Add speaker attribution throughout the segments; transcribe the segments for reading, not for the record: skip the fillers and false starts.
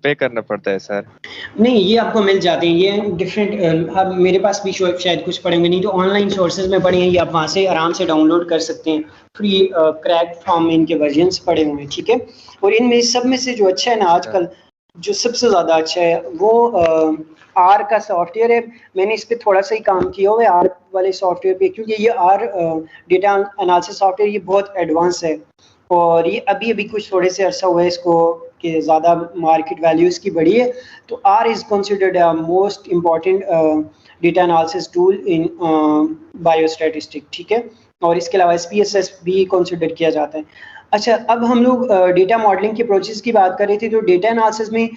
Speaker 1: पे करना पड़ता है सर?
Speaker 2: नहीं, ये आपको मिल जाते हैं, ये डिफरेंट अब मेरे पास भी शायद कुछ पड़े होंगे, नहीं तो ऑनलाइन सोर्सेज़ में पड़े हैं, ये आप वहाँ से आराम से डाउनलोड कर सकते हैं। फ्री क्रैक्ड फॉर्म में इनके वर्जन्स पड़े हुए हैं, ठीक है? और इनमें सब में से जो अच्छा है ना
Speaker 1: अच्छा।
Speaker 2: आजकल, जो सबसे ज़्यादा अच्छा है वो आर का सॉफ्टवेयर है। मैंने इस पे थोड़ा-सा ही काम किया हुआ है आर वाले सॉफ्टवेयर पे, क्योंकि ये आर डेटा एनालिसिस सॉफ्टवेयर ये बहुत एडवांस है और ये अभी-अभी कुछ थोड़े से अरसा हुआ है इसको कि ज़्यादा मार्केट वैल्यू इसकी बढ़ी है। तो R is considered a most important data analysis tool in बायोस्टैटिस्टिक, ठीक है? और इसके अलावा SPSS भी कंसिडर किया जाता है। अच्छा, अब हम लोग डेटा मॉडलिंग के अप्रोचेस की बात कर रहे थे, तो डेटा एनालिसिस में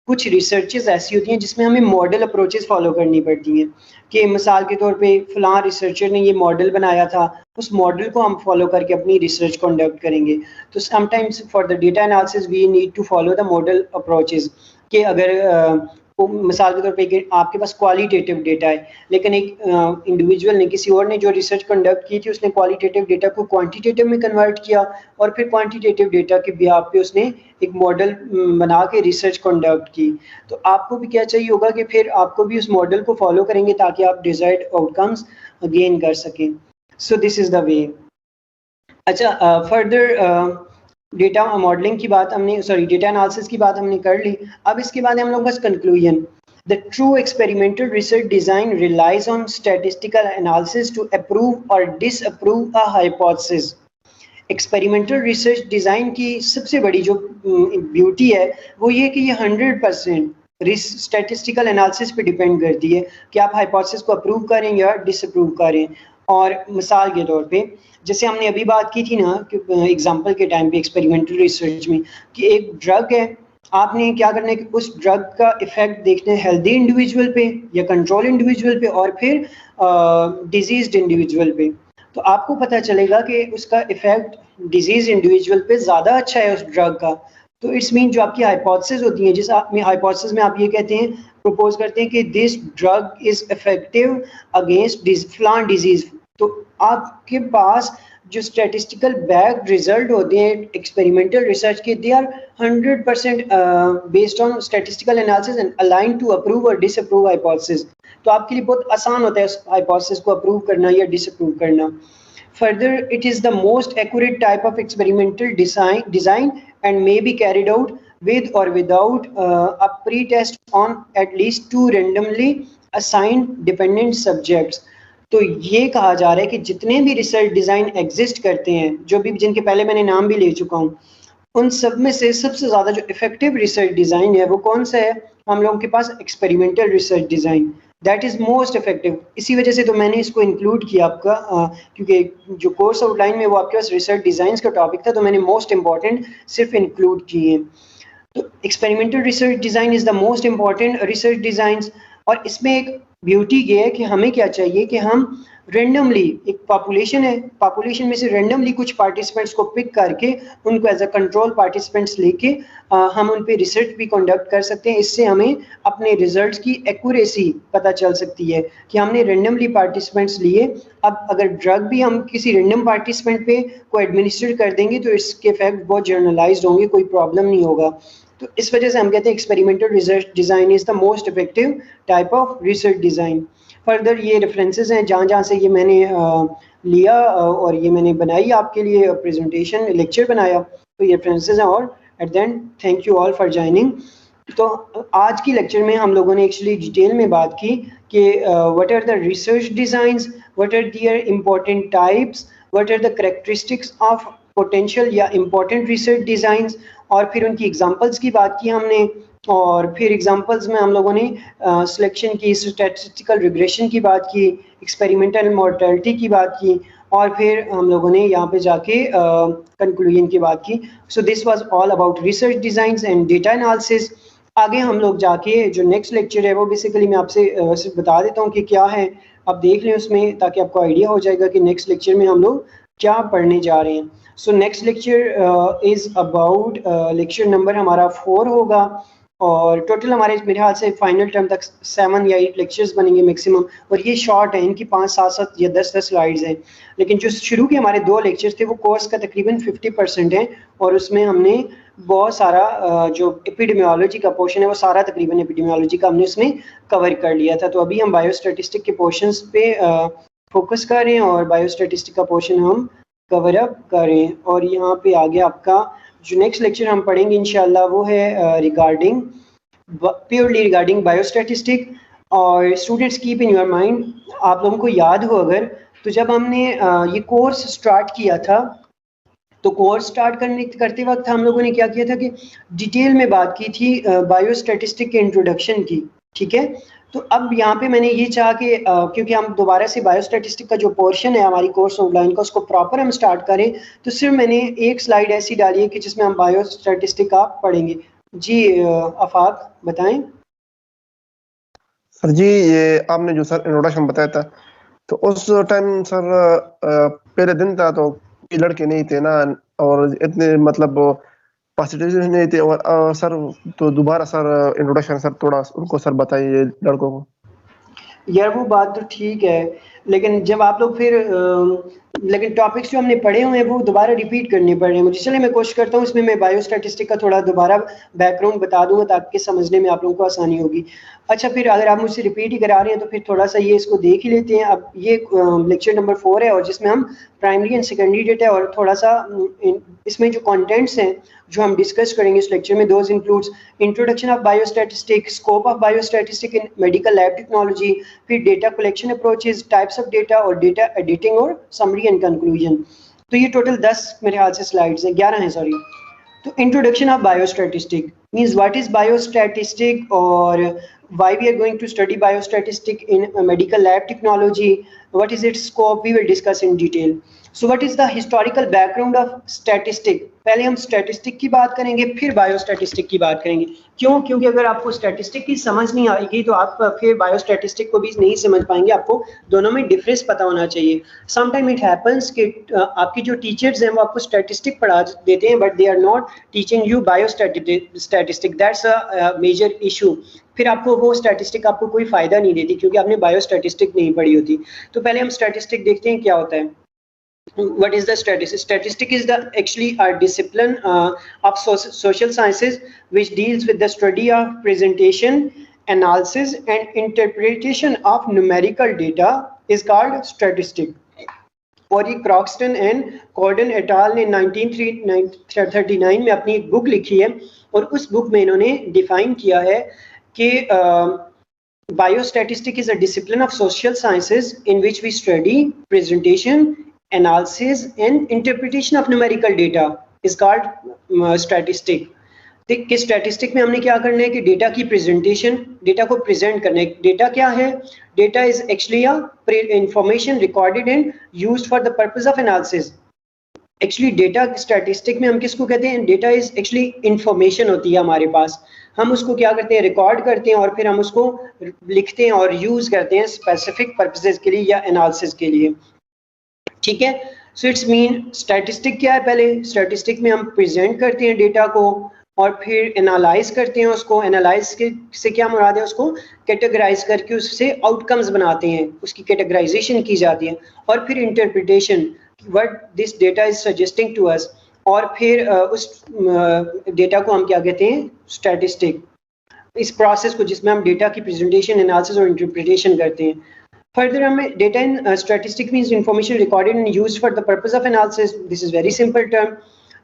Speaker 2: कुछ रिसर्चेस ऐसी होती हैं जिसमें हमें मॉडल अप्रोचेस फॉलो करनी पड़ती हैं कि मिसाल के तौर पे फलां रिसर्चर ने ये मॉडल बनाया था, उस मॉडल को हम फॉलो करके अपनी रिसर्च कंडक्ट करेंगे। तो sometimes for the data analysis we need to follow the model approaches कि अगर मिसाल के तौर पे कि आपके पास क्वालिटेटिव डेटा है, लेकिन एक इंडिविजुअल ने, किसी और ने जो रिसर्च कंडक्ट की थी, उसने क्वालिटेटिव डेटा को क्वांटिटेटिव में कन्वर्ट किया और फिर क्वांटिटेटिव डेटा के बिहाफ पे उसने एक मॉडल बना के रिसर्च कंडक्ट की। तो आपको भी क्या चाहिए होगा कि फिर आपको भी उस मॉडल को फॉलो करेंगे ताकि आप डिजायर्ड आउटकम्स गेन कर सकें। So this is the way. अच्छा, फर्दर डेटा मॉडलिंग की बात हमने, सॉरी, डेटा एनालिसिस की बात हमने कर ली। अब इसके बाद हम लोग बस conclusion. The true experimental research design relies on statistical analysis to approve और disapprove a hypothesis. Experimental research design की सबसे बड़ी जो ब्यूटी है वो ये कि ये 100% स्टैटिस्टिकल एनालिसिस पे डिपेंड करती है कि आप हाइपोथेसिस को अप्रूव करें या डिसअप्रूव करें। और मिसाल के तौर पे जैसे हमने अभी बात की थी ना कि एग्जांपल के टाइम पे एक्सपेरिमेंटल रिसर्च में कि एक ड्रग है, आपने क्या करना है कि उस ड्रग का इफेक्ट देखना है हेल्दी इंडिविजुअल पे या कंट्रोल इंडिविजुअल पे और फिर डिजीज्ड इंडिविजुअल पे। तो आपको पता चलेगा कि उसका इफेक्ट डिजीज इंडिविजुअल पे ज़्यादा अच्छा है उस ड्रग का। तो इट्स मीन जो आपकी हाइपोथेसिस होती है, जिस आप में हाइपोथेसिस में आप ये कहते हैं, प्रपोज करते हैं कि this drug is effective against फलां डिजीज, तो आपके पास जो स्टैटिस्टिकल बैक्ड रिजल्ट होते हैं एक्सपेरिमेंटल रिसर्च के, they are 100% based on statistical analysis and align to approve और डिसअप्रूव हाइपोथेसिस। तो आपके लिए बहुत आसान होता है उस हाइपोथेसिस को अप्रूव करना या डिसअप्रूव करना। Further, it is the most accurate type of experimental design and may be carried out with or without a pre-test on at least 2 randomly assigned dependent subjects. तो ये कहा जा रहा है कि जितने भी रिसर्च डिज़ाइन एग्जिस्ट करते हैं, जो भी जिनके पहले मैंने नाम भी ले चुका हूँ, उन सब में से सबसे ज़्यादा जो इफेक्टिव रिसर्च डिज़ाइन है वो कौन सा है? हम लोगों के पास experimental research design, that is most effective. इसी वजह से तो मैंने इसको इंक्लूड किया आपका, क्योंकि जो कोर्स आउटलाइन में वो आपके पास रिसर्च डिज़ाइंस का टॉपिक था, तो मैंने मोस्ट इंपॉर्टेंट सिर्फ इंक्लूड किए हैं। तो experimental research design is the most important research designs. और इसमें एक ब्यूटी ये है कि हमें क्या चाहिए कि हम रेंडमली, एक पॉपुलेशन है, पॉपुलेशन में से रेंडमली कुछ पार्टिसिपेंट्स को पिक करके उनको एज अ कंट्रोल पार्टिसिपेंट्स लेके हम उन पे रिसर्च भी कंडक्ट कर सकते हैं। इससे हमें अपने रिजल्ट्स की एक्यूरेसी पता चल सकती है कि हमने रेंडमली पार्टिसिपेंट्स लिए। अब अगर ड्रग भी हम किसी रेंडम पार्टिसिपेंट पे को एडमिनिस्टर कर देंगे तो इसके इफेक्ट बहुत जर्नलाइज्ड होंगे, कोई प्रॉब्लम नहीं होगा। तो इस वजह से हम कहते हैं experimental research design is the most effective type of research design. Further ये रेफरेंसेस हैं जहाँ जहाँ से ये मैंने लिया और ये मैंने बनाई आपके लिए प्रेजेंटेशन, लेक्चर बनाया, तो ये रेफरेंसेस हैं। और at the end thank you all for joining. तो आज की लेक्चर में हम लोगों ने एक्चुअली डिटेल में बात की कि what are the research designs, what are their important types, what are the characteristics of potential या इम्पोर्टेंट रिसर्च डिज़ाइंस, और फिर उनकी एग्जांपल्स की बात की हमने। और फिर एग्जांपल्स में हम लोगों ने सिलेक्शन की, स्टैटिस्टिकल रिग्रेशन की बात की, एक्सपेरिमेंटल मॉर्टेलिटी की बात की, और फिर हम लोगों ने यहाँ पे जाके कंक्लूजन की बात की। So this was all about research designs and data analysis. आगे हम लोग जाके जो नेक्स्ट लेक्चर है वो बेसिकली मैं आपसे सिर्फ बता देता हूँ कि क्या है, आप देख लें उसमें, ताकि आपको आइडिया हो जाएगा कि नेक्स्ट लेक्चर में हम लोग क्या पढ़ने जा रहे हैं। So next lecture is about, lecture number हमारा 4 होगा, और टोटल हमारे मेरे ख्याल से फाइनल टर्म तक 7 या 8 लेक्चर्स बनेंगे मैक्सिमम, और ये शॉर्ट है, इनकी 5 7 या 10 स्लाइड्स हैं। लेकिन जो शुरू के हमारे 2 लेक्चर्स थे वो कोर्स का तकरीबन 50% है, और उसमें हमने बहुत सारा जो एपिडेमियोलॉजी का पोर्शन है वो सारा तकरीबन एपिडेमियोलॉजी का हमने उसमें कवर कर लिया था। तो अभी हम बायोस्टैटिस्टिक के पोर्शंस पे फोकस कर रहे हैं और बायोस्टैटिस्टिक का पोर्शन हम कवर अप करें। और यहाँ पे आगे आपका जो नेक्स्ट लेक्चर हम पढ़ेंगे इंशाल्लाह वो है रिगार्डिंग प्योरली रिगार्डिंग बायोस्टैटिस्टिक। और students keep in your mind, आप लोगों को याद हो अगर, तो जब हमने ये कोर्स स्टार्ट किया था, तो कोर्स स्टार्ट करते वक्त हम लोगों ने क्या किया था कि डिटेल में बात की थी बायोस्टैटिस्टिक के इंट्रोडक्शन की, ठीक है। तो अब यहाँ पे मैंने ये चाहा कि क्योंकि हम दोबारा से बायोस्टैटिस्टिक का जो पोर्शन है हमारी कोर्स ऑनलाइन का उसको प्रॉपर हम स्टार्ट करें, तो सिर्फ मैंने एक स्लाइड ऐसी डाली है कि जिसमें हम बायोस्टैटिस्टिक का पढ़ेंगे। जी आफाक बताएं।
Speaker 1: सर जी, ये आपने जो सर इंट्रोडक्शन बताया था, तो उस टाइम सर पहले दिन था तो ये लड़के नहीं थे ना, और इतने मतलब पॉजिटिव नहीं थे। और सर तो दोबारा सर इंट्रोडक्शन सर थोड़ा उनको सर बताइए लड़कों को।
Speaker 2: यार वो बात तो ठीक है, लेकिन जब आप लोग फिर लेकिन टॉपिक्स जो हमने पढ़े हुए हैं वो दोबारा रिपीट करने पड़ रहे हैं मुझे। चलिए मैं कोशिश करता हूँ इसमें मैं बायोस्टैटिस्टिक का थोड़ा दोबारा बैकग्राउंड बता दूंगा ताकि समझने में आप लोगों को आसानी होगी। अच्छा, फिर अगर आप मुझसे रिपीट ही करा रहे हैं तो फिर थोड़ा सा ये इसको देख ही लेते हैं। अब ये लेक्चर नंबर 4 है और जिसमें हम प्राइमरी एंड सेकेंडरी डेटा और थोड़ा सा इसमें जो कंटेंट्स हैं जो हम डिस्कस करेंगे इस लेक्चर में, those includes introduction of biostatistic, scope of biostatistic in medical lab technology, फिर data collection approaches, types of data और डेटा एडिटिंग और समरी एंड कंक्लूजन। तो ये टोटल 10 मेरे ख्याल से स्लाइड्स हैं, 11 हैं सॉरी। तो introduction of biostatistic means what is biostatistic और why we are going to study biostatistic in medical lab technology, what is its scope, we will discuss in detail. So what is the historical background of statistic? पहले हम statistic की बात करेंगे फिर बायोस्टैटिस्टिक की बात करेंगे। क्यों? क्योंकि अगर आपको स्टैटिस्टिक की समझ नहीं आएगी तो आप फिर बायोस्टैटिस्टिक को भी नहीं समझ पाएंगे। आपको दोनों में डिफरेंस पता होना चाहिए। समटाइम इट हैपेंस कि आपकी जो टीचर्स हैं वो आपको स्टैटिस्टिक पढ़ा देते हैं but they are not teaching you biostatistic, that's a major issue. फिर आपको वो स्टैटिस्टिक आपको कोई फायदा नहीं देती क्योंकि आपने बायोस्टैटिस्टिक नहीं पढ़ी होती। तो पहले हम स्टैटिस्टिक देखते हैं क्या होता है। What is the statistic? Statistic is the actually a discipline of social sciences which deals with the study of presentation, analysis and interpretation of numerical data is called statistic. और ये क्रॉक्सटन एंड कॉर्डन एट al ने 1939 में अपनी एक book लिखी है और उस बुक में इन्होंने डिफाइन किया है कि biostatistic is a discipline of social sciences in which we study presentation, analysis and interpretation of numerical data is called statistic. कि स्टैटिस्टिक में हमने क्या करना है कि डेटा की प्रेजेंटेशन, डेटा को प्रेजेंट करना है। डेटा क्या है? Data is actually a information recorded and used for the purpose of analysis. Actually data statistic में हम किसको कहते हैं? डेटा इज एक्चुअली इंफॉर्मेशन होती है हमारे पास, हम उसको क्या करते हैं? रिकॉर्ड करते हैं और फिर हम उसको लिखते हैं और यूज करते हैं स्पेसिफिक पर्पसेस के लिए या एनालिसिस के लिए, ठीक है। सो इट्स मीन स्टैटिस्टिक क्या है? पहले स्टैटिस्टिक में हम प्रेजेंट करते हैं डेटा को और फिर एनालाइज करते हैं उसको। एनालाइज से क्या मुराद है? उसको कैटेगराइज करके उससे आउटकम्स बनाते हैं, उसकी कैटेगराइजेशन की जाती है। और फिर interpretation, what this data is suggesting to us, और फिर उस डेटा को हम क्या कहते हैं? स्टैटिस्टिक। इस प्रोसेस को जिसमें हम डेटा की प्रेजेंटेशन, एनालिसिस और इंटरप्रिटेशन करते हैं। Further, data in statistic means information recorded and used for the purpose of analysis. This is very simple term.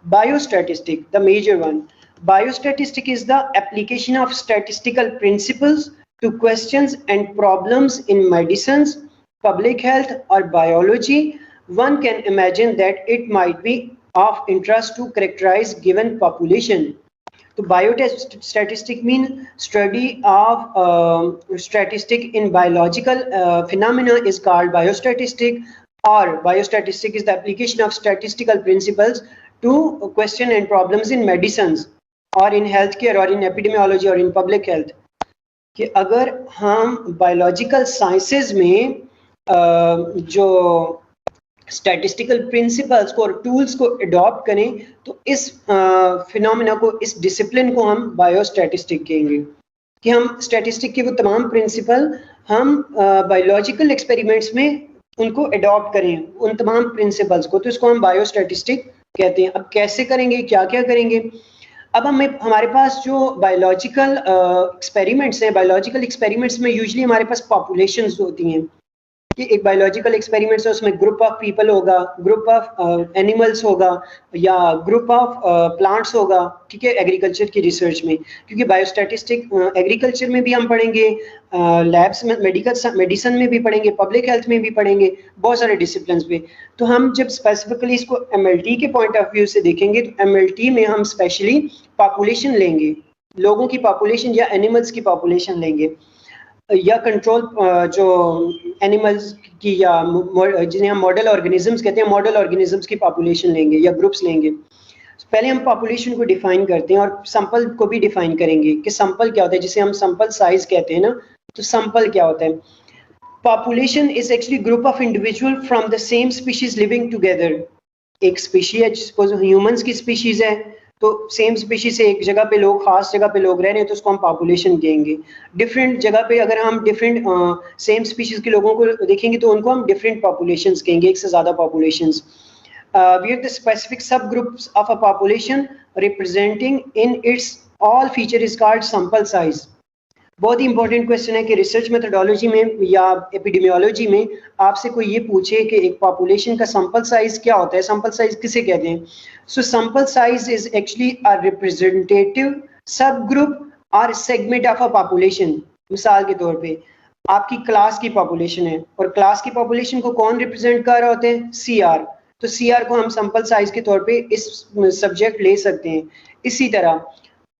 Speaker 2: Biostatistic, the major one. Biostatistic is the application of statistical principles to questions and problems in medicines, public health, or biology. One can imagine that it might be of interest to characterize given population. तो biostatistic mean study of statistic in biological phenomena is called biostatistic, or biostatistic is the application of statistical principles to question and problems in medicines or in healthcare or in epidemiology or in public health. कि अगर हम biological sciences में जो statistical principles को और tools को adopt करें तो इस फिनोमेना को, इस डिसिप्लिन को हम बायोस्टैटिस्टिक कहेंगे। कि हम स्टैटिस्टिक के वो तमाम प्रिंसिपल हम बायोलॉजिकल एक्सपेरिमेंट्स में उनको अडॉप्ट करें, उन तमाम प्रिंसिपल्स को, तो इसको हम बायोस्टैटिस्टिक कहते हैं। अब कैसे करेंगे, क्या क्या करेंगे? अब हमारे पास जो बायोलॉजिकल एक्सपेरिमेंट्स हैं, बायोलॉजिकल एक्सपेरिमेंट्स में यूजुअली हमारे पास पॉपुलेशंस होती हैं कि एक बायोलॉजिकल एक्सपेरिमेंट्स है, उसमें ग्रुप ऑफ पीपल होगा, ग्रुप ऑफ एनिमल्स होगा या ग्रुप ऑफ प्लांट्स होगा, ठीक है, एग्रीकल्चर की रिसर्च में। क्योंकि बायोस्टैटिस्टिक एग्रीकल्चर में भी हम पढ़ेंगे, लैब्स में मेडिसिन में भी पढ़ेंगे, पब्लिक हेल्थ में भी पढ़ेंगे, बहुत सारे डिसिप्लिन पे। तो हम जब स्पेसिफिकली इसको एमएलटी के पॉइंट ऑफ व्यू से देखेंगे तो एमएलटी में हम स्पेशली पॉपुलेशन लेंगे, लोगों की पॉपुलेशन या एनिमल्स की पॉपुलेशन लेंगे, या कंट्रोल जो एनिमल्स की या जिन्हें हम मॉडल ऑर्गेनिजम्स कहते हैं, मॉडल ऑर्गेनिजम्स की पॉपुलेशन लेंगे या ग्रुप्स लेंगे। पहले हम पॉपुलेशन को डिफाइन करते हैं और सैंपल को भी डिफाइन करेंगे कि सैंपल क्या होता है, जिसे हम सैंपल साइज कहते हैं ना। तो सैंपल क्या होता है? Population is actually group of individual from the same species living together. एक स्पीशी है, सपोज ह्यूमंस की स्पीशीज है, तो सेम स्पीशीज से एक जगह पे लोग, खास जगह पे लोग रह रहे हैं, तो उसको हम पॉपुलेशन कहेंगे। डिफरेंट जगह पे अगर हम डिफरेंट सेम स्पीशीज के लोगों को देखेंगे तो उनको हम डिफरेंट पॉपुलेशंस कहेंगे, एक से ज्यादा populations. We are the specific subgroups of a population representing in its all feature is called sample size. बहुत ही इंपॉर्टेंट क्वेश्चन है कि रिसर्च मेथोडोलॉजी में या एपिडेमियोलॉजी में आपसे कोई ये पूछे कि एक पॉपुलेशन का सैंपल साइज क्या होता है, सैंपल साइज किसे कहते हैं? So sample size is actually a representative subgroup और सेगमेंट ऑफ अ पॉपुलेशन। मिसाल के तौर पे आपकी क्लास की पॉपुलेशन है और क्लास की पॉपुलेशन को कौन रिप्रेजेंट कर रहे होते हैं? सीआर। तो सीआर को हम सैंपल साइज के तौर पे इस सब्जेक्ट ले सकते हैं। इसी तरह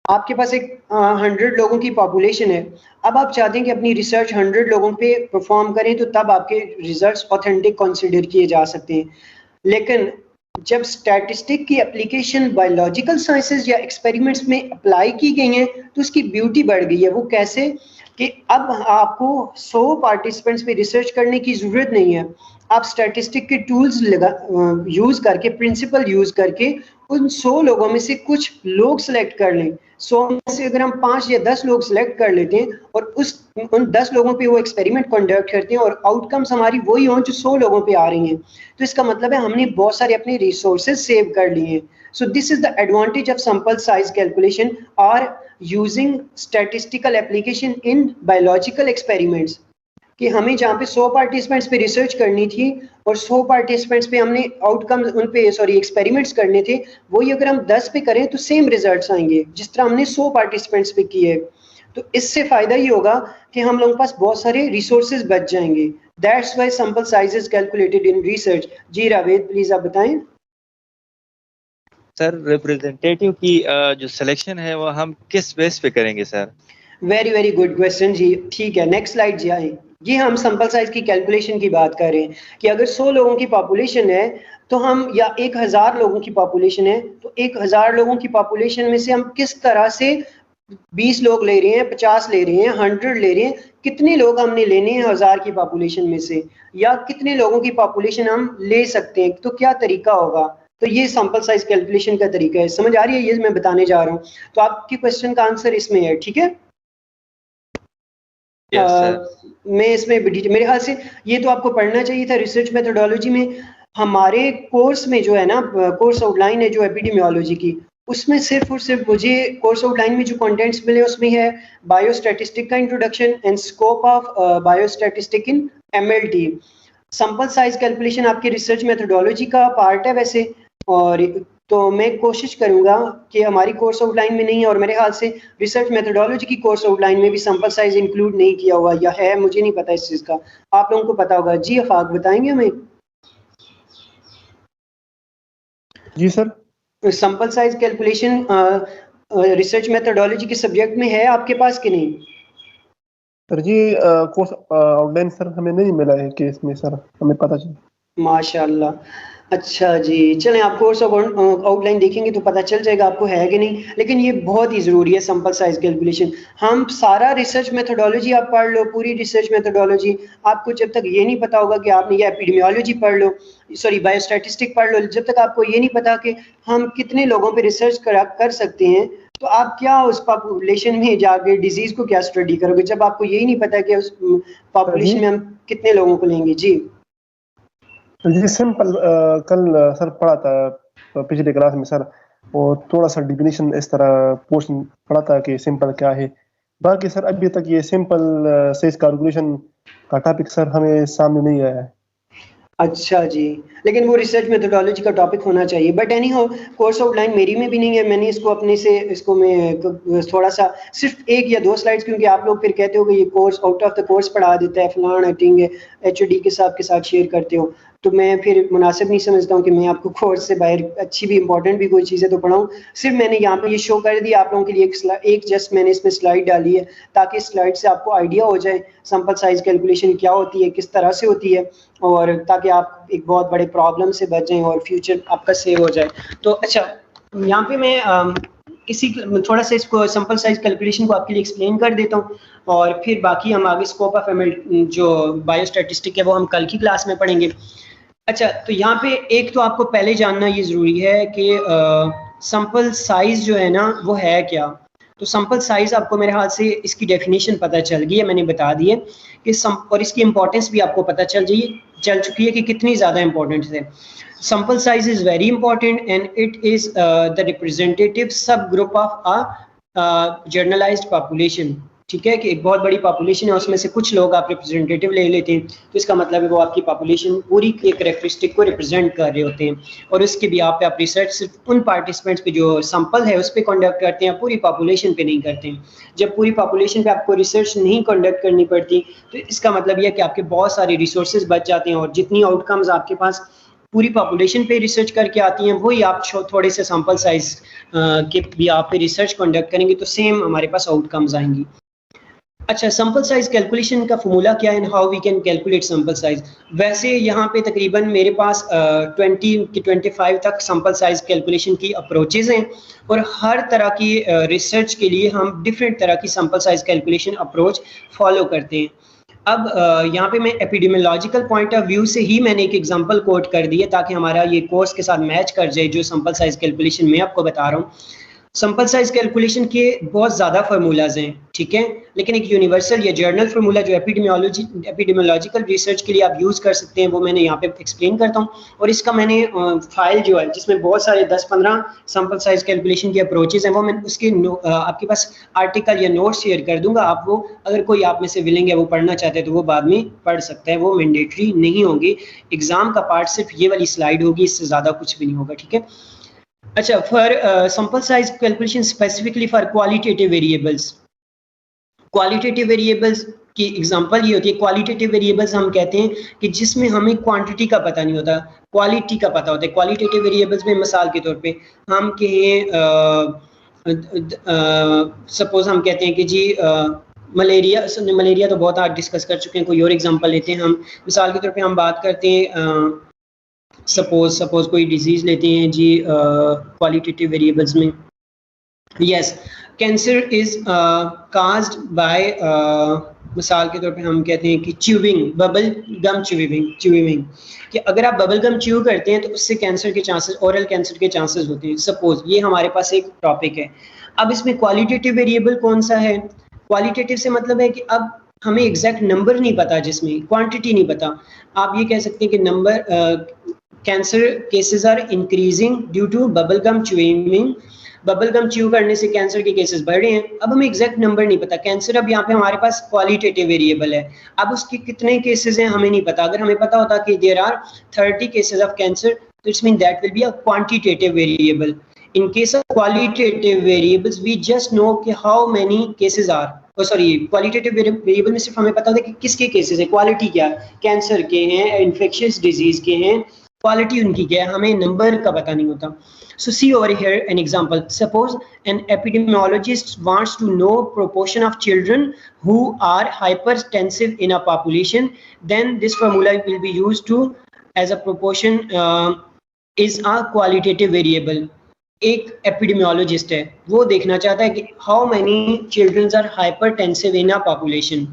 Speaker 2: आपके पास एक 100 लोगों की पॉपुलेशन है, अब आप चाहते हैं कि अपनी रिसर्च 100 लोगों पे परफॉर्म करें, तो तब आपके रिजल्ट्स ऑथेंटिक कंसीडर किए जा सकते हैं। लेकिन जब स्टैटिस्टिक की एप्लीकेशन बायोलॉजिकल साइंसेज या एक्सपेरिमेंट्स में अप्लाई की गई है तो उसकी ब्यूटी बढ़ गई है। वो कैसे कि अब आपको 100 पार्टिसिपेंट्स पे रिसर्च करने की जरूरत नहीं है। आप स्टैटिस्टिक के टूल्स यूज करके, प्रिंसिपल यूज करके उन 100 लोगों में से कुछ लोग सिलेक्ट कर लें। 100 में से अगर हम 5 या 10 लोग सिलेक्ट कर लेते हैं और उन 10 लोगों पे वो एक्सपेरिमेंट कंडक्ट करते हैं और आउटकम्स हमारी वही हों जो 100 लोगों पे आ रही हैं, तो इसका मतलब है हमने बहुत सारे अपने रिसोर्सेज सेव कर लिए हैं। So this is the advantage of sample size calculation और using statistical application in biological experiments. कि हमें जहाँ पे 100 पार्टिसिपेंट्स पे रिसर्च करनी थी और 100 पार्टिसिपेंट्स पे हमने आउटकम्स उन पे एक्सपेरिमेंट्स करने थे, वही अगर हम 10 पे करें तो सेम रिजल्ट्स आएंगे जिस तरह हमने 100 पार्टिसिपेंट्स पे किए। तो इससे फायदा ये होगा कि हम लोगों के पास बहुत सारे रिसोर्सेज बच जाएंगे। That's why sample size is calculated in research. जी रावेद, प्लीज आप बताएं।
Speaker 3: सर रिप्रेजेंटेटिव की जो सिलेक्शन है वो हम किस बेस पे करेंगे sir?
Speaker 2: Very very good question जी। ठीक है, नेक्स्ट स्लाइड जी आए। ये हम सैंपल साइज की कैलकुलेशन की बात कर रहे हैं कि अगर 100 लोगों की पॉपुलेशन है तो हम, या 1000 लोगों की पॉपुलेशन है तो 1000 लोगों की पॉपुलेशन में से हम किस तरह से 20 लोग ले रहे हैं, 50 ले रहे हैं, 100 ले रहे हैं, कितने लोग हमने लेने हैं 1000 की पॉपुलेशन में से, या कितने लोगों की पॉपुलेशन हम ले सकते हैं, तो क्या तरीका होगा? तो ये सैंपल साइज कैलकुलेशन का तरीका है। समझ आ रही है? ये मैं बताने जा रहा हूँ। तो आपकी क्वेश्चन का आंसर इसमें है, ठीक है। मैं इसमें मेरे ख्याल से ये तो आपको पढ़ना चाहिए था रिसर्च मेथोडोलॉजी में। हमारे कोर्स में जो है ना, कोर्स आउटलाइन है जो एपिडेमियोलॉजी की, उसमें सिर्फ और सिर्फ मुझे कोर्स आउटलाइन में जो कंटेंट्स मिले उसमें है बायोस्टैटिस्टिक का introduction and scope of biostatistic in MLT. Sample size calculation आपके रिसर्च मेथोडोलॉजी का पार्ट है वैसे, और तो मैं कोशिश करूंगा कि हमारी कोर्स आउटलाइन में नहीं है, और मेरे ख्याल से रिसर्च मेथोडोलॉजी की कोर्स आउटलाइन में भी सैंपल साइज इंक्लूड नहीं किया हुआ, या है, मुझे नहीं पता इस चीज़ का, आप लोगों को पता होगा। जी अफाक बताएंगे हमें।
Speaker 1: जी sir.
Speaker 2: Sample size calculation research methodology के सब्जेक्ट में है आपके पास कि नहीं?
Speaker 1: सर जी कोर्स आउटलाइन सर हमें नहीं मिला है कि इसमें सर हमें पता चला।
Speaker 2: माशाल्लाह। अच्छा जी, चलें आप कोर्स ऑफ आउटलाइन देखेंगे तो पता चल जाएगा आपको है कि नहीं, लेकिन ये बहुत ही ज़रूरी है सैंपल साइज़ कैलकुलेशन। हम सारा रिसर्च मेथोडोलॉजी आप पढ़ लो, पूरी रिसर्च मेथोडोलॉजी, आपको जब तक ये नहीं पता होगा कि आपने ये एपिडेमियोलॉजी पढ़ लो, सॉरी बायोस्टैटिस्टिक पढ़ लो, जब तक आपको ये नहीं पता कि हम कितने लोगों पे रिसर्च कर सकते हैं, तो आप क्या उस पॉपुलेशन में जाके डिज़ीज़ को क्या स्टडी करोगे, जब आपको यही नहीं पता कि उस
Speaker 1: जी
Speaker 2: पॉपुलेशन में हम कितने लोगों को लेंगे? जी।
Speaker 1: जी सिंपल कल सर पढ़ा था पिछले क्लास में सर, और थोड़ा सा डिफिनीशन इस तरह पोर्शन पढ़ा था कि सिंपल क्या है। बाकी सर अभी तक ये सिंपल सेज कैलकुलेशन का टॉपिक सर हमें सामने नहीं आया है।
Speaker 2: अच्छा जी, लेकिन वो रिसर्च मेथोडोलॉजी का टॉपिक होना चाहिए। But any how course outline मेरी में भी नहीं है, मैंने इसको अपने से इसको मैं थोड़ा-सा सिर्फ़ 1 या 2 स्लाइड्स, क्योंकि आप लोग फिर कहते हो कि ये course out of the course पढ़ा देता है, फलाना ढींग है, एचओडी के साथ शेयर करते हो। तो मैं फिर मुनासिब नहीं समझता हूँ कि मैं आपको कोर्स से बाहर अच्छी भी इम्पोर्टेंट भी कोई चीज़ें तो पढ़ाऊँ। सिर्फ़ मैंने यहाँ पे ये शो कर दिया आप लोगों के लिए एक जस्ट मैंने इसमें स्लाइड डाली है, ताकि स्लाइड से आपको आइडिया हो जाए सैंपल साइज़ कैलकुलेशन क्या होती है, किस तरह से होती है, और ताकि आप एक बहुत बड़े प्रॉब्लम से बच जाएँ और फ्यूचर आपका सेव हो जाए। तो अच्छा, यहाँ पे मैं किसी थोड़ा सा इसको सैंपल साइज़ कैलकुलेशन को आपके लिए एक्सप्लेन कर देता हूँ, और फिर बाकी हम आगे स्कोप ऑफ एमएल जो बायोस्टैटिस्टिक है वो हम कल की क्लास में पढ़ेंगे। अच्छा, तो यहाँ पे एक तो आपको पहले जानना ये ज़रूरी है कि सैंपल साइज़ जो है ना वो है क्या? तो सैंपल साइज़ आपको मेरे ख्याल से इसकी डेफिनेशन पता चल गई है, मैंने बता दी है कि और इसकी इम्पोर्टेंस भी आपको पता चल चुकी है कि कितनी ज़्यादा इम्पोर्टेंट है। Sample size is very important and it is the representative subgroup of a generalized population। ठीक है कि एक बहुत बड़ी पॉपुलेशन है, उसमें से कुछ लोग आप रिप्रेजेंटेटिव ले लेते हैं, तो इसका मतलब है वो आपकी पॉपुलेशन पूरी के करेक्टरिस्टिक को रिप्रेजेंट कर रहे होते हैं, और उसके भी आप पे आप रिसर्च सिर्फ उन पार्टिसिपेंट्स पे जो सैंपल है उस पर कंडक्ट करते हैं, पूरी पॉपुलेशन पे नहीं करते हैं। जब पूरी पॉपुलेशन पे आपको रिसर्च नहीं कंडक्ट करनी पड़ती, तो इसका मतलब यह है कि आपके बहुत सारे रिसोर्सेज बच जाते हैं, और जितनी आउटकम्स आपके पास पूरी पॉपुलेशन पे रिसर्च करके आती हैं, वही आप थोड़े से सैंपल साइज के भी आप पे रिसर्च कंडक्ट करेंगे तो सेम हमारे पास आउटकम्स आएंगी। अच्छा, सैंपल साइज कैलकुलेशन का फॉर्मूला क्या है, how we can calculate sample size. वैसे यहाँ पे तकरीबन मेरे पास 20 की 25 तक सैंपल साइज कैलकुलेशन की अप्रोचेज हैं, और हर तरह की रिसर्च के लिए हम डिफरेंट तरह की sample size calculation approach follow करते हैं। अब यहाँ पे मैं एपिडेमियोलॉजिकल पॉइंट ऑफ व्यू से ही मैंने एक एग्जांपल कोट कर दी है, ताकि हमारा ये कोर्स के साथ मैच कर जाए जो सैंपल साइज कैलकुलेशन मैं आपको बता रहा हूँ। सैंपल साइज कैलकुलेशन के बहुत ज़्यादा फार्मूलाज हैं, ठीक है, लेकिन एक यूनिवर्सल या जर्नल फार्मूला जो एपिडेमियोलॉजिकल रिसर्च के लिए आप यूज़ कर सकते हैं, वो मैंने यहाँ पे एक्सप्लेन करता हूँ। और इसका मैंने फाइल जो है जिसमें बहुत सारे 10-15 सैंपल साइज कैलकुलेशन की अप्रोचेज हैं, वो मैं उसके आपके पास आर्टिकल या नोट शेयर कर दूंगा। आप वो अगर कोई आप में से विलिंग है वो पढ़ना चाहते हैं तो वो बाद में पढ़ सकता है, वो मैंडेटरी नहीं होगी। एग्जाम का पार्ट सिर्फ ये वाली स्लाइड होगी, इससे ज़्यादा कुछ भी नहीं होगा, ठीक है। अच्छा, for sample size calculation specifically for qualitative variables, qualitative variables की एग्जांपल ये होती है। क्वालिटेटिव वेरिएबल्स हम कहते हैं कि जिसमें हमें क्वांटिटी का पता नहीं होता, क्वालिटी का पता होता है। क्वालिटेटिव वेरिएबल्स में मिसाल के तौर पे हम कहें सपोज हम कहते हैं कि जी मलेरिया तो बहुत आज डिस्कस कर चुके हैं, कोई और एग्जांपल लेते हैं हम। मिसाल के तौर पे हम बात करते हैं सपोज कोई डिजीज लेते हैं जी क्वालिटेटिव वेरिएबल्स में। Yes, cancer is caused by, मिसाल के तौर पे हम कहते हैं कि च्यूइंग, बबल गम च्यूइंग, कि अगर आप बबल गम च्यू करते हैं तो उससे कैंसर के चांसेस, ओरल कैंसर के चांसेस होते हैं। सपोज ये हमारे पास एक टॉपिक है। अब इसमें क्वालिटेटिव वेरिएबल कौन सा है? क्वालिटेटिव से मतलब है कि अब हमें एग्जैक्ट नंबर नहीं पता, जिसमें क्वांटिटी नहीं पता। आप ये कह सकते हैं कि number cancer cases are increasing due to bubble gum chewing, bubble gum chew करने से कैंसर के केसेस बढ़ रहे हैं। अब हमें एग्जैक्ट नंबर नहीं पता। कैंसर अब यहाँ पे हमारे पास क्वालिटेटिव वेरिएबल है, अब उसके कितने केसेस हैं हमें नहीं पता। अगर हमें पता होता कि there are 30 cases of cancer, तो it's mean that will be a quantitative variable. In case of qualitative variables we just know कि how many cases are, qualitative variable में सिर्फ हमें पता होता है कि किसके केसेस है, क्वालिटी क्या है, कैंसर के हैं, इन्फेक्शियस डिजीज के हैं, क्वालिटी उनकी क्या है, हमें नंबर का पता नहीं होता। So see over here an example. Suppose an epidemiologist wants to know proportion of children who are hypertensive in a population. Then this formula will be used to as a proportion is a qualitative variable. एक epidemiologist है, वो देखना चाहता है कि how many childrens are hypertensive in a population.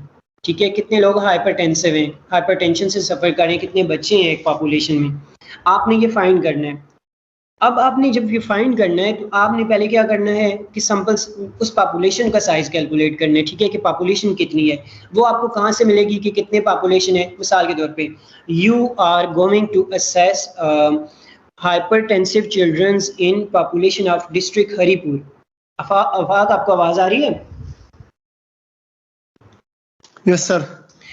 Speaker 2: ठीक है, कितने लोग हाइपरटेंसिव हैं, हाइपरटेंशन से सफ़र कर रहे हैं, कितने बच्चे हैं एक पॉपुलेशन में, आपने ये फाइंड करना है। अब आपने जब ये फाइंड करना है तो आपने पहले क्या करना है कि सैंपल्स, उस पॉपुलेशन का साइज कैलकुलेट करना है। ठीक है, कि पॉपुलेशन कितनी है, वो आपको कहाँ से मिलेगी कि कितने पॉपुलेशन है। मिसाल के तौर पे you are going to assess hypertensive childrens in population of district Haripur. Afaq, आपको आवाज आ रही है?
Speaker 1: Yes sir.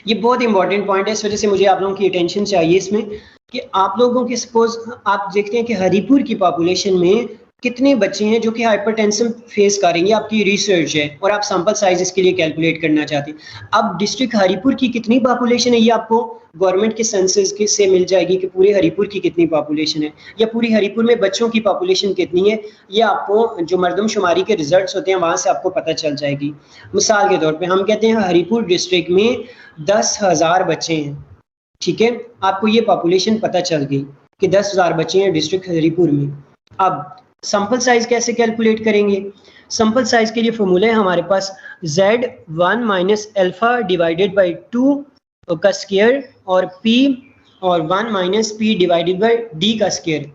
Speaker 2: ये बहुत इंपॉर्टेंट पॉइंट है, इस वजह से मुझे आप लोगों की अटेंशन चाहिए इसमें कि आप लोगों के सपोज आप देखते हैं कि हरीपुर की पॉपुलेशन में कितने बच्चे हैं जो कि हाइपरटेंशन फेस करेंगे, आपकी रिसर्च है और आप सैंपल साइज इसके लिए कैलकुलेट करना चाहते हैं। अब डिस्ट्रिक्ट हरीपुर की कितनी पॉपुलेशन है ये आपको गवर्नमेंट के सेंसस के से मिल जाएगी कि पूरे हरीपुर की कितनी पॉपुलेशन है, या पूरी हरीपुर में बच्चों की पॉपुलेशन कितनी है, ये आपको जो मरदमशुमारी के रिजल्ट्स होते हैं वहाँ से आपको पता चल जाएगी। मिसाल के तौर पर हम कहते हैं हरीपुर डिस्ट्रिक्ट में 10,000 बच्चे हैं। ठीक है, आपको ये पॉपुलेशन पता चल गई कि 10,000 बच्चे हैं डिस्ट्रिक्ट हरीपुर में। अब सैंपल साइज कैसे कैलकुलेट करेंगे? सैंपल साइज के लिए फॉर्मूला है हमारे पास Z1 minus alpha divided by 2 का स्क्वायर और P और 1 minus P divided by D का स्क्वायर।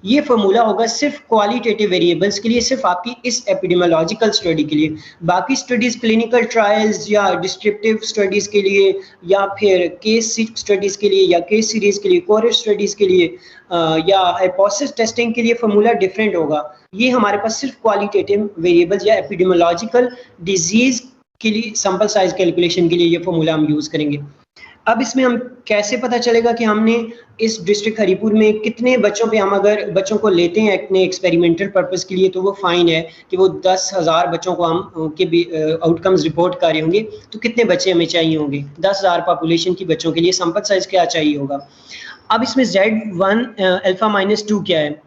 Speaker 2: ये फॉर्मूला होगा सिर्फ क्वालिटेटिव वेरिएबल्स के लिए, सिर्फ आपकी इस एपिडेमियोलॉजिकल स्टडी के लिए। बाकी स्टडीज, क्लिनिकल ट्रायल्स या डिस्क्रिप्टिव स्टडीज के लिए, या फिर केस स्टडीज के लिए, या केस सीरीज के लिए, कोहरेट स्टडीज के लिए, या हाइपोथेसिस टेस्टिंग के लिए फॉर्मूला डिफरेंट होगा। ये हमारे पास सिर्फ क्वालिटेटिव वेरिएबल्स या एपिडेमियोलॉजिकल डिजीज के लिए सैंपल साइज कैलकुलेशन के लिए ये फॉर्मूला हम यूज करेंगे। अब इसमें हम कैसे पता चलेगा कि हमने इस डिस्ट्रिक्ट हरीपुर में कितने बच्चों पे, हम अगर बच्चों को लेते हैं अपने एक्सपेरिमेंटल पर्पस के लिए तो वो फाइन है कि वो 10,000 बच्चों को हम के भी आउटकम्स रिपोर्ट कर रहे होंगे, तो कितने बच्चे हमें चाहिए होंगे 10,000 पॉपुलेशन की बच्चों के लिए सैंपल साइज क्या चाहिए होगा। अब इसमें Z1 अल्फा माइनस 2 क्या है?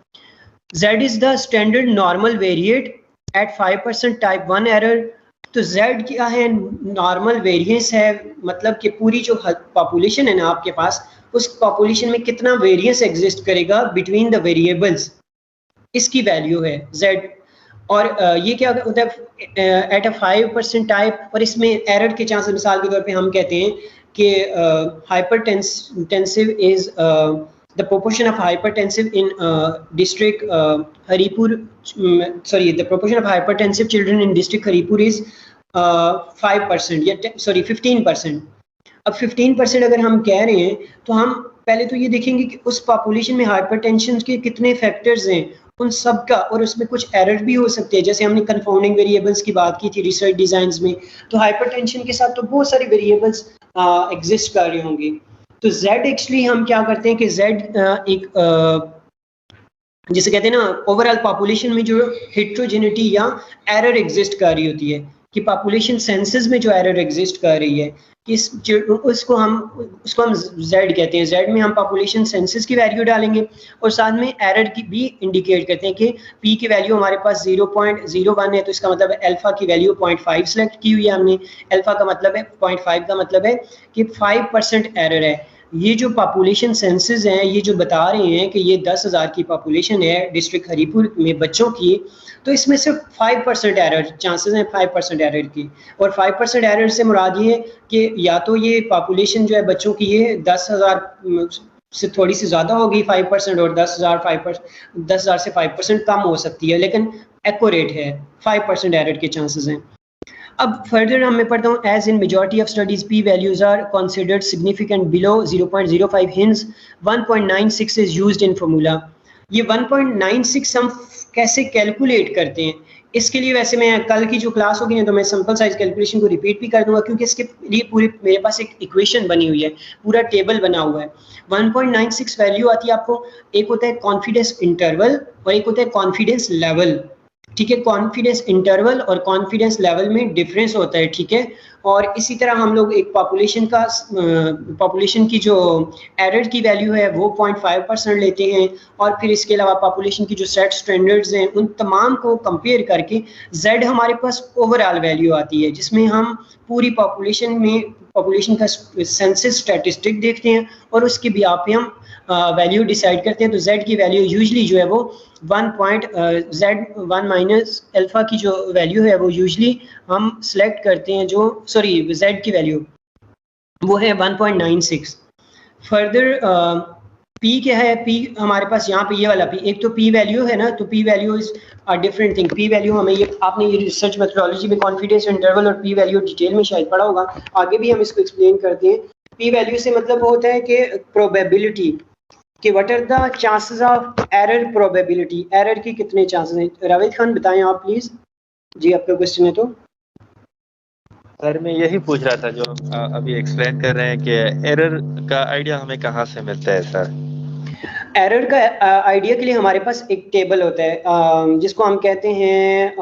Speaker 2: Z is the standard normal variate at 5% type 1 error. तो Z क्या है? नॉर्मल वेरिएंस है, मतलब कि पूरी जो पॉपुलेशन है ना आपके पास, उस पॉपुलेशन में कितना वेरिएंस एग्जिस्ट करेगा बिटवीन द वेरिएबल्स, इसकी वैल्यू है Z। और ये क्या होता है एट अ 5% टाइप, और इसमें एरर के चांसेस, मिसाल के तौर पे हम कहते हैं कि hypertensive is the proportion of hypertensive in district Haripur, sorry, the proportion of hypertensive children in district Haripur is 5% या sorry 15%। अब 15% अगर हम कह रहे हैं तो हम पहले तो ये देखेंगे कि उस पॉपुलेशन में हाइपरटेंशन के कितने फैक्टर्स हैं, उन सब का, और उसमें कुछ एरर भी हो सकते हैं। जैसे हमने कंफाउंडिंग वेरिएबल्स की बात की थी रिसर्च डिजाइंस में, तो हाइपरटेंशन के साथ तो बहुत सारे वेरिएबल्स एग्जिस्ट कर रहे होंगे। तो Z एक्चुअली हम क्या करते हैं कि Z एक जिसे कहते हैं ना ओवरऑल पॉपुलेशन में जो हेट्रोजेनिटी या एरर एग्जिस्ट कर रही होती है, कि पॉपुलेशन सेंसस में जो एरर एग्जिस्ट कर रही है, उसको हम Z कहते हैं। Z में हम पॉपुलेशन सेंसस की वैल्यू डालेंगे और साथ में एरर की भी इंडिकेट करते हैं कि P की वैल्यू हमारे पास 0.01 है, तो इसका मतलब है अल्फा की वैल्यू 0.5 सेलेक्ट की हुई है हमने। अल्फा का मतलब है 0.5 का मतलब है कि 5% एरर है। ये जो पॉपुलेशन सेंसस हैं ये जो बता रहे हैं कि ये 10,000 की पॉपुलेशन है डिस्ट्रिक्ट हरीपुर में बच्चों की, तो इसमें सिर्फ 5% एरर चांसेस हैं 5% एरर की। और 5% एरर से मुराद ये कि या तो ये पॉपुलेशन जो है बच्चों की ये 10,000 से थोड़ी सी ज़्यादा होगी 5%, और 10,000 से 5% कम हो सकती है, लेकिन एक्यूरेट है 5% एरर के चांसेस हैं। अब फर्दर मैं पढ़ता हूँ, as in majority of studies P values are considered significant below 0.05 hence 1.96 is used in formula. ये 1.96 हम कैसे कैलकुलेट करते हैं, इसके लिए वैसे मैं कल की जो क्लास होगी ना तो मैं सैंपल साइज कैलकुलेशन को रिपीट भी कर दूंगा, क्योंकि इसके लिए पूरी मेरे पास एक इक्वेशन बनी हुई है, पूरा टेबल बना हुआ है। 1.96 वैल्यू आती है आपको, एक होता है कॉन्फिडेंस इंटरवल और एक होता है कॉन्फिडेंस लेवल। ठीक है, कॉन्फिडेंस इंटरवल और कॉन्फिडेंस लेवल में डिफरेंस होता है। ठीक है, और इसी तरह हम लोग एक पॉपुलेशन की जो एरर की वैल्यू है वो 0.5% लेते हैं, और फिर इसके अलावा पॉपुलेशन की जो सेट स्टैंडर्ड्स हैं उन तमाम को कंपेयर करके Z हमारे पास ओवरऑल वैल्यू आती है, जिसमें हम पूरी पॉपुलेशन का सेंसस स्टैटिस्टिक देखते हैं और उसके बिहाफ पे हम वैल्यू डिसाइड करते हैं। तो Z की वैल्यू यूजुअली जो है वो Z1 माइनस अल्फा की जो वैल्यू है वो यूजुअली हम सेलेक्ट करते हैं, Z की वैल्यू वो है 1.96। फर्दर P क्या है, P हमारे पास यहाँ पे ये वाला P, एक तो P वैल्यू है ना, तो P value is a different thing. P value हमें आपने ये रिसर्च मेथोडोलॉजी में कॉन्फिडेंस इंटरवल और P वैल्यू डिटेल में शायद पढ़ा होगा, आगे भी हम इसको एक्सप्लेन करते हैं। P वैल्यू से मतलब होता है कि प्रोबेबिलिटी कि what are the chances of error, probability error की कितने चांसेस हैं। राविद खान बताएं आप प्लीज। जी आपका क्वेश्चन है तो
Speaker 3: सर मैं यही पूछ रहा था जो अभी एक्सप्लेन कर रहे हैं कि एरर का आइडिया हमें कहाँ से मिलता है सर?
Speaker 2: एरर का आइडिया के लिए हमारे पास एक टेबल होता है जिसको हम कहते हैं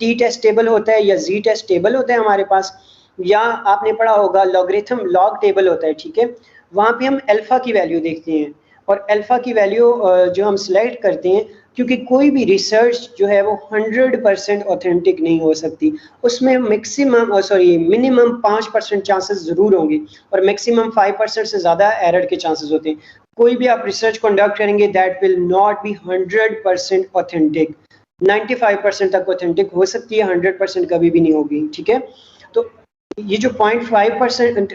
Speaker 2: टी टेस्ट टेबल होता है या जी टेस्ट टेबल होता है हमारे पास, या आपने पढ़ा होगा लॉगरिथम लॉग टेबल होता है, ठीक है। वहाँ पे हम अल्फा की वैल्यू देखते हैं और अल्फा की वैल्यू जो हम सिलेक्ट करते हैं, क्योंकि कोई भी रिसर्च जो है वो 100% ऑथेंटिक नहीं हो सकती, उसमें मिनिमम 5% चांसेस ज़रूर होंगे और मैक्सिमम 5% से ज़्यादा एरर के चांसेस होते हैं। कोई भी आप रिसर्च कंडक्ट करेंगे that will not be 100% authentic. 95% तक ऑथेंटिक हो सकती है, 100% कभी भी नहीं होगी, ठीक है। तो ये जो 5%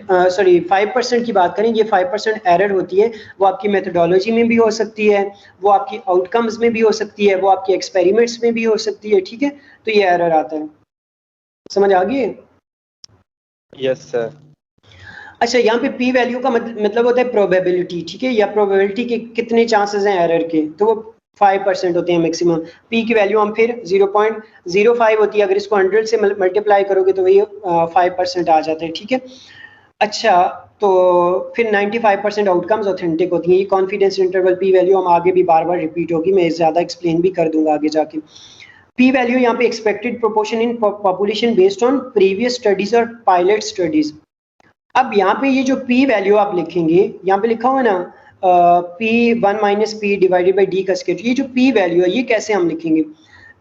Speaker 2: की बात करें, ये 5% एरर होती है, वो आपकी मेथोडोलॉजी में भी हो सकती है, वो आपकी आउटकम्स में भी हो सकती है, वो आपके एक्सपेरिमेंट्स में भी हो सकती है, ठीक है। तो ये एरर आता है, समझ आ गई?
Speaker 3: Yes sir.
Speaker 2: अच्छा, यहाँ पे P वैल्यू का मतलब होता है प्रोबेबिलिटी, ठीक है, या प्रोबेबिलिटी के कितने चांसेस हैं एरर के, तो वो 5% होते हैं मैक्सिमम। P की वैल्यू हम फिर 0.05 होती है, अगर इसको 100 से मल्टीप्लाई करोगे तो वही 5% आ जाता है, ठीक है। अच्छा, तो फिर 95% आउटकम्स ऑथेंटिक होती हैं। ये कॉन्फिडेंस इंटरवल P वैल्यू हम आगे भी बार बार रिपीट होगी, मैं ज़्यादा एक्सप्लेन भी कर दूंगा आगे जाके। P वैल्यू यहाँ पे expected proportion in population based on previous studies और पायलट स्टडीज। अब यहाँ पे ये जो P वैल्यू आप लिखेंगे, यहाँ पे लिखा हुआ है ना P1 minus P divided by D का स्क्वायर, ये जो P वैल्यू है ये कैसे हम लिखेंगे?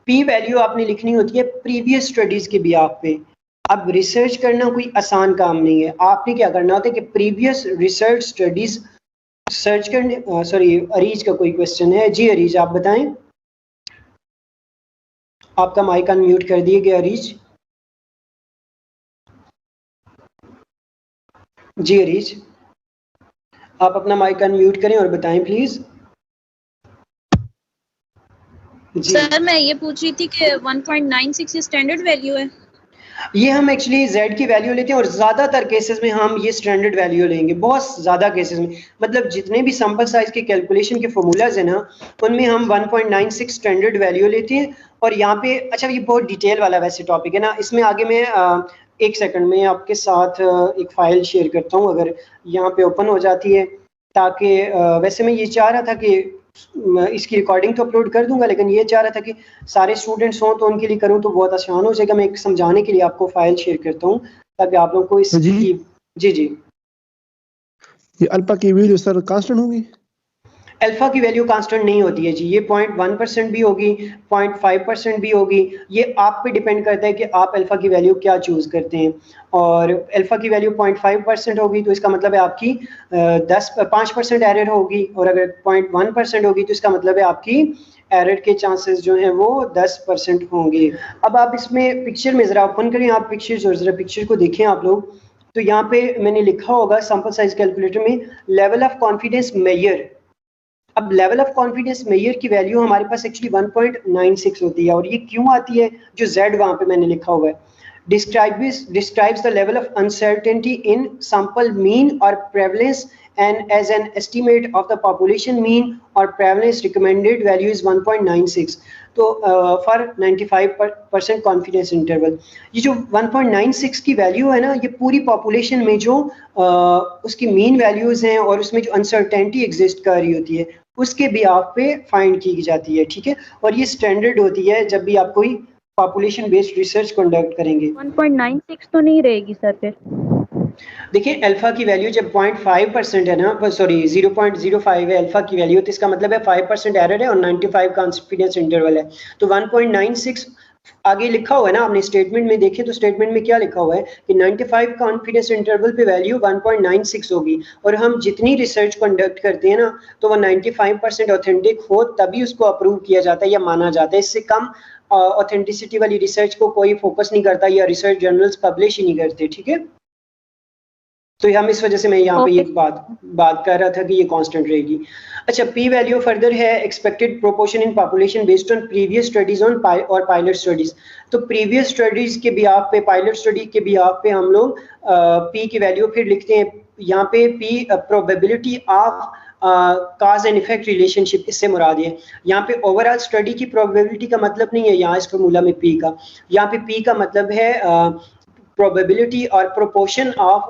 Speaker 2: P वैल्यू आपने लिखनी होती है प्रीवियस स्टडीज के बिहाफ पे। अब रिसर्च करना कोई आसान काम नहीं है, आपने क्या करना होता है कि प्रीवियस रिसर्च स्टडीज सर्च करने अरीज का कोई क्वेश्चन है? जी अरीज आप बताएं, आपका माइक अनम्यूट कर दिए गया अरीज। जी अरीज, आप अपना माइक अनम्यूट करें और बताएं प्लीज।
Speaker 4: सर मैं ये पूछ रही थी कि 1.96 स्टैंडर्ड वैल्यू है।
Speaker 2: ये हम एक्चुअली Z की वैल्यू लेते हैं और ज़्यादातर केसेस में हम ये स्टैंडर्ड वैल्यू लेंगे, बहुत ज़्यादा केसेस में, मतलब जितने भी सैंपल साइज के कैलकुलेशन के फॉर्मूलाज हैं ना, उनमें हम 1.96 स्टैंडर्ड वैल्यू लेते हैं। और यहाँ पे अच्छा, ये बहुत डिटेल वाला वैसे टॉपिक है ना, इसमें आगे मैं एक सेकंड में आपके साथ एक फ़ाइल शेयर करता हूँ, अगर यहाँ पे ओपन हो जाती है, ताकि वैसे मैं ये चाह रहा था कि इसकी रिकॉर्डिंग तो अपलोड कर दूंगा, लेकिन ये चाह रहा था कि सारे स्टूडेंट्स हों तो उनके लिए करूं तो बहुत आसान हो जाएगा। मैं एक समझाने के लिए आपको फाइल शेयर करता हूं ताकि आप लोगों को इस जी
Speaker 1: ये अल्फा की वैल्यू सर कांस्टेंट होगी?
Speaker 2: अल्फा की वैल्यू कांस्टेंट नहीं होती है जी, ये 0.1% भी होगी, 0.5% भी होगी, ये आप पे डिपेंड करता है कि आप अल्फा की वैल्यू क्या चूज करते हैं। और अल्फा की वैल्यू 0.5% होगी तो इसका मतलब है आपकी 5% एरर होगी, और अगर 0.1% होगी तो इसका मतलब है आपकी एरर के चांसेस जो हैं वो 10% होंगे। अब आप इसमें पिक्चर में ज़रा ओपन करें आप पिक्चर्स, और ज़रा पिक्चर को देखें आप लोग, तो यहाँ पे मैंने लिखा होगा सैंपल साइज कैलकुलेटर में लेवल ऑफ कॉन्फिडेंस मेजर। अब लेवल ऑफ कॉन्फिडेंस मेजर की वैल्यू हमारे पास एक्चुअली 1.96 होती है, और ये क्यों आती है? जो Z वहां पे मैंने लिखा हुआ है, describes the level of uncertainty in sample mean or prevalence, and as an estimate of the population mean or prevalence recommended value is 1.96 तो for 95% कॉन्फिडेंस इंटरवल। ये जो 1.96 की वैल्यू है ना, ये पूरी पॉपुलेशन में जो उसकी मीन वैल्यूज हैं और उसमें जो अनसर्टेनिटी एग्जिस्ट कर रही होती है उसके भी आप पे फाइंड की जाती है, ठीक है। और ये स्टैंडर्ड होती है जब भी आप कोई पॉपुलेशन बेस्ड रिसर्च कंडक्ट करेंगे।
Speaker 4: 1.96 तो नहीं रहेगी सर फिर?
Speaker 2: देखिए अल्फा की वैल्यू जब 0.5% है ना, सॉरी 0.05 है अल्फा की वैल्यू, तो इसका मतलब है 5% एरर है और 95 कॉन्फिडेंस इंटरवल है। तो 1.96 आगे लिखा हुआ है ना, आपने स्टेटमेंट में देखे तो स्टेटमेंट में क्या लिखा हुआ है कि 95 कॉन्फिडेंस इंटरवल पे वैल्यू 1.96 होगी, और हम जितनी रिसर्च कंडक्ट करते हैं ना तो वो 95% ऑथेंटिक हो तभी उसको अप्रूव किया जाता है या माना जाता है। इससे कम ऑथेंटिसिटी वाली रिसर्च को कोई फोकस नहीं करता या रिसर्च जर्नल्स पब्लिश ही नहीं करते, ठीक है। तो हम इस वजह से मैं यहाँ पे ये बात कर रहा था कि ये कांस्टेंट रहेगी। अच्छा, पी वैल्यू फर्दर है expected proportion in population based on previous studies on और पायलट स्टडीज। तो प्रीवियस स्टडीज के बिहाफ पे, पायलट स्टडी के बिहाफ पे हम लोग पी की वैल्यू फिर लिखते हैं यहाँ पे P probability of cause and effect relationship, इससे मुराद है यहाँ पे ओवरऑल स्टडी की प्रोबेबिलिटी का मतलब नहीं है यहाँ इस फॉर्मूला में पी का। यहाँ पे पी का मतलब है probability or proportion of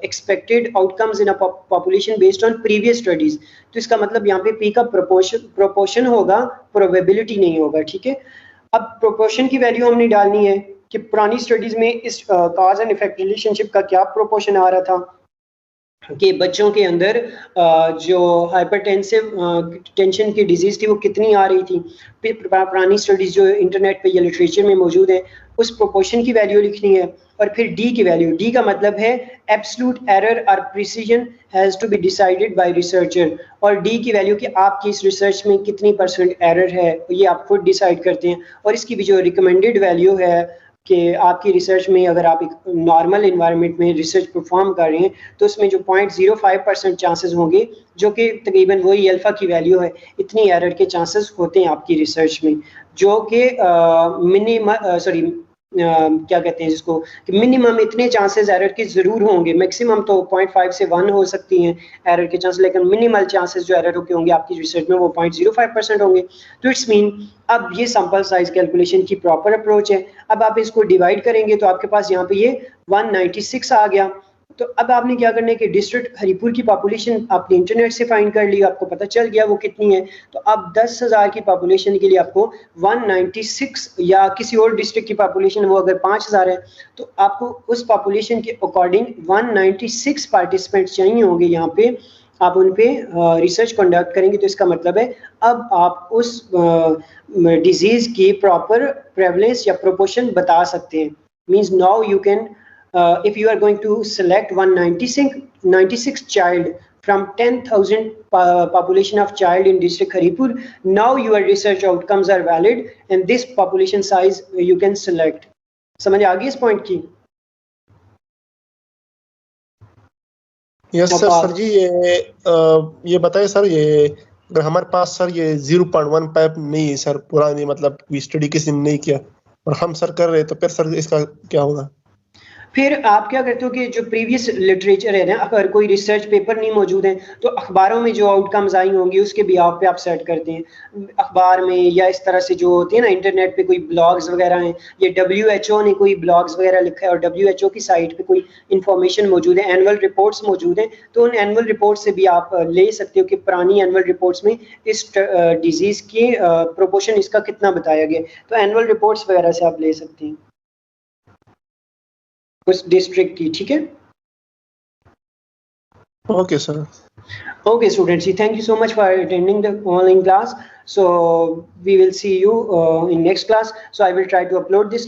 Speaker 2: expected outcomes in a population based on previous studies। तो इसका मतलब यहाँ पे P का proportion होगा, probability नहीं होगा, ठीक है। अब proportion की वैल्यू हमने डालनी है कि पुरानी स्टडीज में इस cause and effect relationship का क्या proportion आ रहा था कि बच्चों के अंदर जो हाइपरटेंसिव टेंशन की डिजीज थी वो कितनी आ रही थी। पुरानी स्टडीज जो इंटरनेट पे या लिटरेचर में मौजूद है उस प्रोपोर्शन की वैल्यू लिखनी है। और फिर डी की वैल्यू, डी का मतलब है एब्सोल्यूट एरर और precision has to be decided by researcher, और डी की वैल्यू कि आपकी इस रिसर्च में कितनी % एरर है ये आप खुद डिसाइड करते हैं। और इसकी भी जो रिकमेंडेड वैल्यू है कि आपकी रिसर्च में अगर आप एक नॉर्मल इन्वायरमेंट में रिसर्च परफॉर्म कर रहे हैं तो उसमें जो 0.05% चांसेस होंगे, जो कि तकरीबन वही अल्फा की वैल्यू है, इतनी एरर के चांसेस होते हैं आपकी रिसर्च में, जो कि क्या कहते हैं जिसको कि मिनिमम इतने चांसेस एरर के जरूर होंगे। मैक्सिमम तो 0.5 से 1 हो सकती हैं एरर के चांसेस, लेकिन मिनिमल चांसेस जो एरर के होंगे आपकी रिसर्च में वो 0.05% होंगे। तो इट्स मीन अब ये सैंपल साइज कैलकुलेशन की प्रॉपर अप्रोच है। अब आप इसको डिवाइड करेंगे तो आपके पास यहाँ पे ये 196 आ गया। तो अब आपने क्या करना है कि डिस्ट्रिक्ट हरिपुर की पॉपुलेशन आपने इंटरनेट से फाइंड कर ली, आपको पता चल गया वो कितनी है। तो अब 10,000 की पॉपुलेशन के लिए आपको 196, या किसी और डिस्ट्रिक्ट की पॉपुलेशन वो अगर 5,000 है तो आपको उस पॉपुलेशन के अकॉर्डिंग 196 पार्टिसिपेंट्स चाहिए होंगे। यहाँ पे आप उन पे रिसर्च कंडक्ट करेंगे तो इसका मतलब है अब आप उस डिजीज की प्रॉपर प्रेवलेंस या प्रोपोर्शन बता सकते हैं। Means now you can if you are going to select 196 child from 10,000 population of child in district Haripur, now your research outcomes are valid and this population size you can select। समझ आ गई इस point की?
Speaker 1: Yes sir जी, ये बताइए sir, ये अगर हमारे पास sir ये 0.1 पाइप नहीं है सर, पुरानी मतलब स्टडी किसी ने नहीं किया और हम सर कर रहे, तो फिर सर इसका क्या होगा?
Speaker 2: फिर आप क्या करते हो कि जो प्रीवियस लिटरेचर है ना, अगर कोई रिसर्च पेपर नहीं मौजूद है तो अखबारों में जो आउटकम्स आई होंगी उसके बिहाफ पे आप सेट करते हैं अखबार में, या इस तरह से जो होती है ना इंटरनेट पे कोई ब्लॉग्स वगैरह हैं, ये WHO ने कोई ब्लॉग्स वगैरह लिखा है और WHO की साइट पे कोई इन्फॉर्मेशन मौजूद है, एनुअल रिपोर्ट्स मौजूद हैं, तो उन एनुअल रिपोर्ट से भी आप ले सकते हो कि पुरानी एनुअल रिपोर्ट्स में इस डिजीज़ की प्रोपोर्शन इसका कितना बताया गया, तो एनुअल रिपोर्ट्स वगैरह से आप ले सकते हैं उस डिस्ट्रिक्ट की, ठीक है।
Speaker 1: Okay sir.
Speaker 2: Okay students, thank you so much for attending the online class. So we will see you in next class. So I will try to upload this lecture